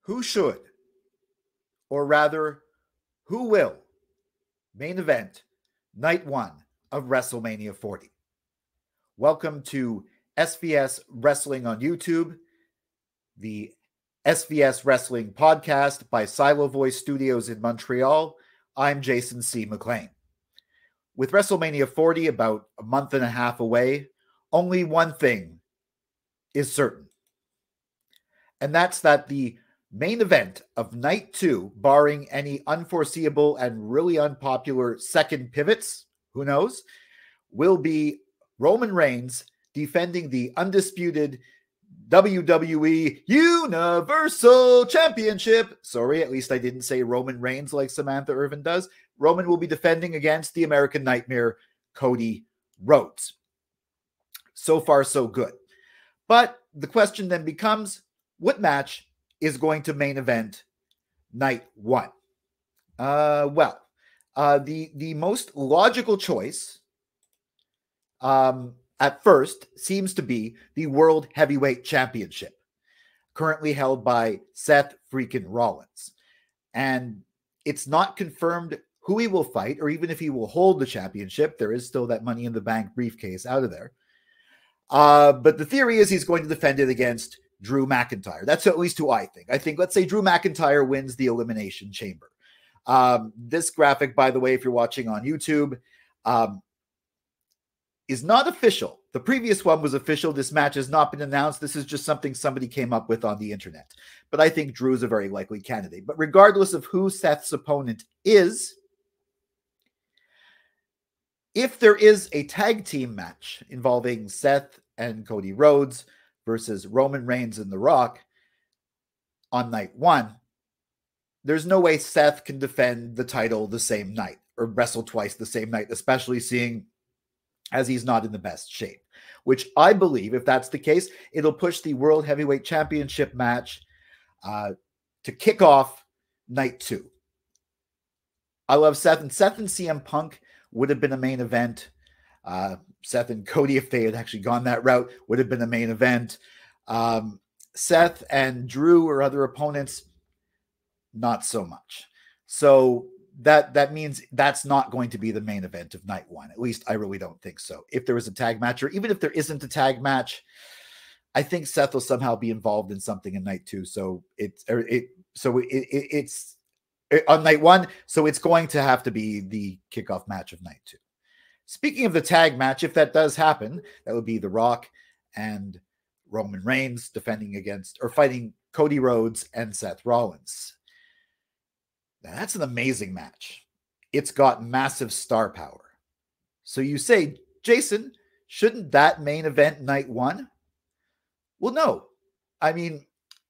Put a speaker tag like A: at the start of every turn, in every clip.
A: Who should, or rather, who will main event night one of WrestleMania 40? Welcome to SVS Wrestling on YouTube, the SVS Wrestling podcast by Silo Voice Studios in Montreal. I'm Jason C. McLean. With WrestleMania 40 about a month and a half away, only one thing is certain. And that's that the main event of night two, barring any unforeseeable and really unpopular second pivots, who knows, will be Roman Reigns defending the undisputed WWE Universal Championship. Sorry, at least I didn't say Roman Reigns like Samantha Irvin does. Roman will be defending against the American Nightmare, Cody Rhodes. So far, so good. But the question then becomes, what match is going to main event night one? The most logical choice at first seems to be the World Heavyweight Championship, currently held by Seth freaking Rollins. And it's not confirmed who he will fight or even if he will hold the championship. There is still that Money in the Bank briefcase out of there. But the theory is he's going to defend it against Drew McIntyre. That's at least who I think. Let's say Drew McIntyre wins the Elimination Chamber. This graphic, by the way, if you're watching on YouTube, is not official. The previous one was official. This match has not been announced. This is just something somebody came up with on the internet. But I think Drew is a very likely candidate. But regardless of who Seth's opponent is, if there is a tag team match involving Seth and Cody Rhodes versus Roman Reigns and The Rock on night one, there's no way Seth can defend the title the same night or wrestle twice the same night, especially seeing as he's not in the best shape, which I believe, if that's the case, it'll push the World Heavyweight Championship match to kick off night two. I love Seth and CM Punk would have been a main event. Seth and Cody, if they had actually gone that route, would have been a main event. Seth and Drew or other opponents, not so much. So that means that's not going to be the main event of night one. At least I really don't think so. If there was a tag match, or even if there isn't a tag match, I think Seth will somehow be involved in something in night two. So it's on night one. So it's going to have to be the kickoff match of night two. Speaking of the tag match, if that does happen, that would be The Rock and Roman Reigns defending against or fighting Cody Rhodes and Seth Rollins. Now, that's an amazing match. It's got massive star power. So you say, Jason, shouldn't that main event night one? Well, no. I mean,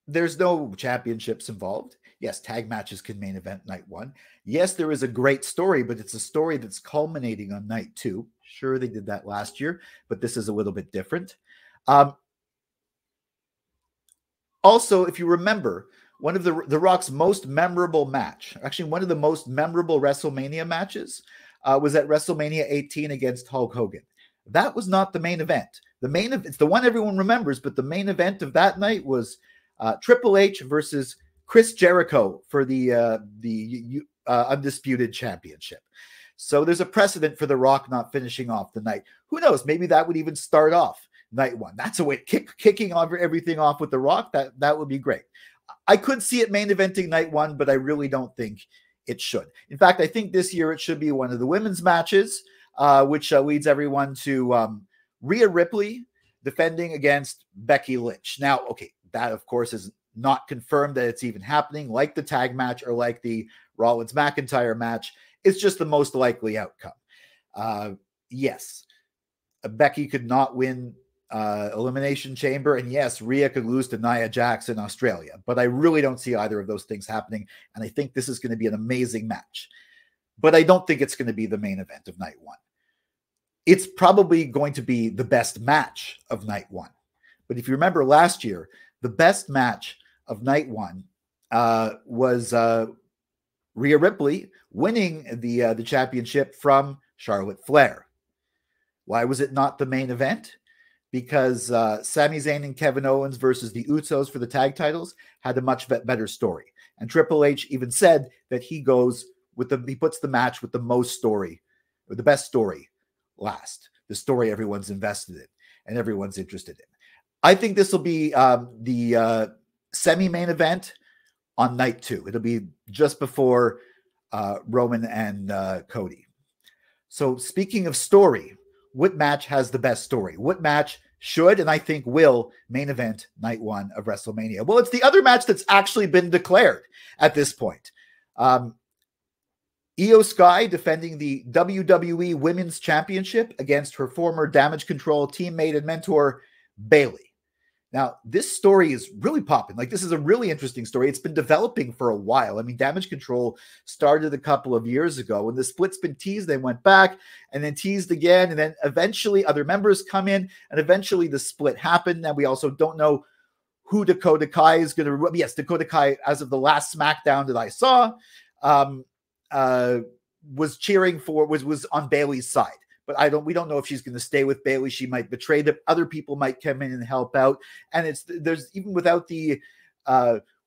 A: there's no championships involved. Yes, tag matches can main event night one. Yes, there is a great story, but it's a story that's culminating on night two. Sure, they did that last year, but this is a little bit different. Also, if you remember, one of the Rock's most memorable match, actually one of the most memorable WrestleMania matches, was at WrestleMania 18 against Hulk Hogan. That was not the main event. It's the one everyone remembers, but the main event of that night was Triple H versus Chris Jericho for the Undisputed Championship. So there's a precedent for The Rock not finishing off the night. Who knows? Maybe that would even start off night one. That's a way kicking everything off with The Rock. That would be great. I could see it main eventing night one, but I really don't think it should. In fact, I think this year it should be one of the women's matches, which leads everyone to Rhea Ripley defending against Becky Lynch. Now, okay, that of course is not confirmed that it's even happening, like the tag match or like the Rollins-McIntyre match. It's just the most likely outcome. Yes, Becky could not win Elimination Chamber, and yes, Rhea could lose to Nia Jax in Australia, but I really don't see either of those things happening, and I think this is going to be an amazing match, but I don't think it's going to be the main event of night one. It's probably going to be the best match of night one, but if you remember last year, the best match of night one was Rhea Ripley winning the championship from Charlotte Flair. Why was it not the main event? because Sami Zayn and Kevin Owens versus the Usos for the tag titles had a much better story. And Triple H even said that he puts the match with the most story, or the best story last, the story everyone's invested in and everyone's interested in. I think this will be the semi-main event on night 2. It'll be just before Roman and Cody. So speaking of story, what match has the best story? What match should, and I think will, main event night 1 of WrestleMania? Well, it's the other match that's actually been declared at this point. Io Sky defending the WWE Women's Championship against her former Damage Control teammate and mentor, Bayley. Now, this story is really popping. Like, this is a really interesting story. It's been developing for a while. I mean, Damage Control started a couple of years ago. When the split's been teased, they went back and then teased again. And then eventually other members come in and eventually the split happened. And we also don't know who Dakota Kai is going to... Yes, Dakota Kai, as of the last SmackDown that I saw, was cheering for... was on Bayley's side. But we don't know if she's going to stay with Bayley. She might betray them. Other people might come in and help out. And there's even without the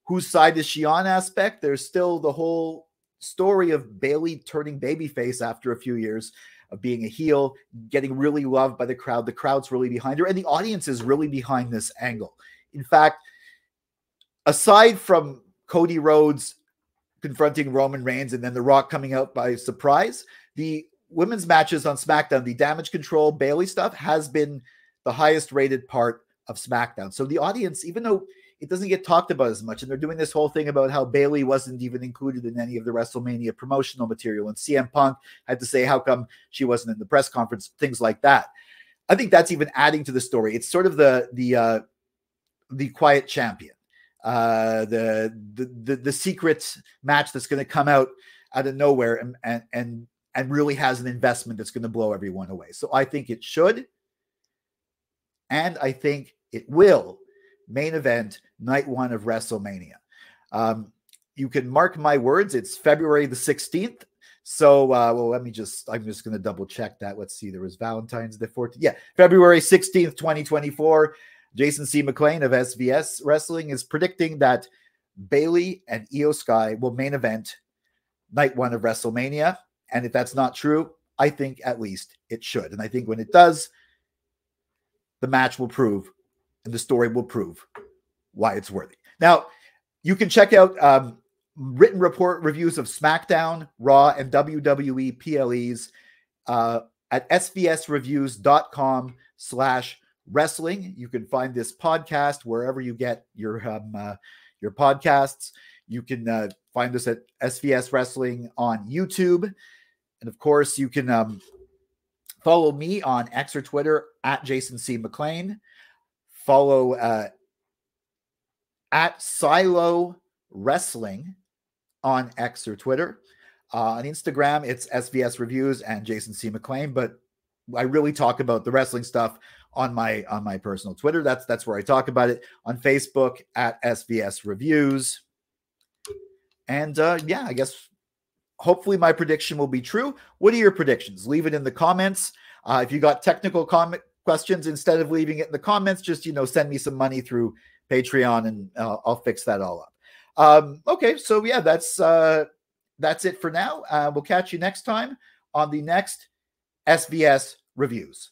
A: whose side is she on aspect, there's still the whole story of Bayley turning babyface after a few years of being a heel, getting really loved by the crowd. The crowd's really behind her, and the audience is really behind this angle. In fact, aside from Cody Rhodes confronting Roman Reigns and then The Rock coming out by surprise, the women's matches on SmackDown, the Damage Control Bayley stuff, has been the highest rated part of SmackDown. So the audience, even though it doesn't get talked about as much, and they're doing this whole thing about how Bayley wasn't even included in any of the WrestleMania promotional material, and CM Punk had to say how come she wasn't in the press conference, things like that. I think that's even adding to the story. It's sort of the quiet champion, the secret match that's going to come out of nowhere and really has an investment that's going to blow everyone away. So I think it should, and I think it will main event night 1 of WrestleMania. You can mark my words. It's February the 16th. So, well, I'm just going to double check that. Let's see. There was Valentine's Day 14th. Yeah, February 16th, 2024. Jason C. McLean of SVS Wrestling is predicting that Bayley and Io Sky will main event night 1 of WrestleMania. And if that's not true, I think at least it should. And I think when it does, the match will prove and the story will prove why it's worthy. Now, you can check out written report reviews of SmackDown, Raw, and WWE PLEs at svsreviews.com/wrestling. You can find this podcast wherever you get your podcasts. You can find us at SVS Wrestling on YouTube. And of course, you can follow me on X or Twitter at Jason C. McLean. Follow at Silo Wrestling on X or Twitter. On Instagram, it's SVS Reviews and Jason C. McLean. But I really talk about the wrestling stuff on my personal Twitter. That's where I talk about it. On Facebook at SVS Reviews. And yeah, I guess hopefully my prediction will be true. What are your predictions? Leave it in the comments. If you got technical questions, instead of leaving it in the comments, just, send me some money through Patreon and I'll fix that all up. Okay. So yeah, that's it for now. We'll catch you next time on the next SVS Reviews.